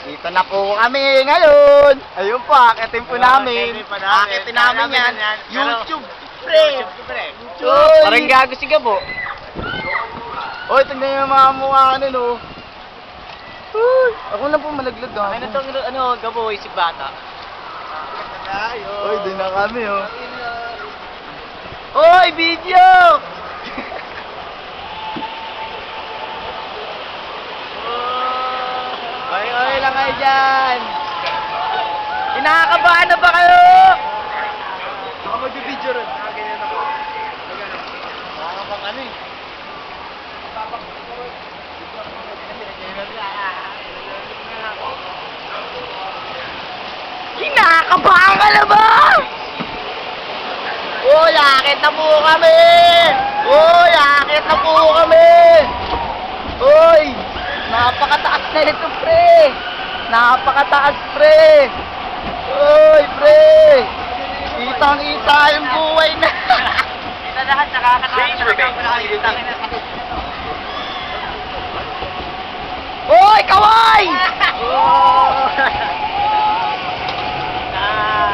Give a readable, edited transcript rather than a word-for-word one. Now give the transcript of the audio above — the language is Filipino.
Dito na po kami ngayon. Ayun po, akitin po namin. Akitin namin yan. YouTube, pre. YouTube. Parang gago si Gabo. Oy, tingnan yung mga mukha ano, no. Uy, ako na po malaglag ako. Ano tong Gabo, isip bata. Oy, doon na kami, oh. Oy, video! Oy, lang kayo dyan. Kinakabahan na ba kayo? Ako mag-video rin. Ganyan ako. Nakakabang ano eh. Kinakabahan ka na ba? Uy, akit na po kami! Uy, akit na po kami! Uy, napakataas na ito, pre! Napakataas, pre! Uy, pre! Kitang-kita yung buhay na! Kita lahat, nakakatawa. Uy, kaway!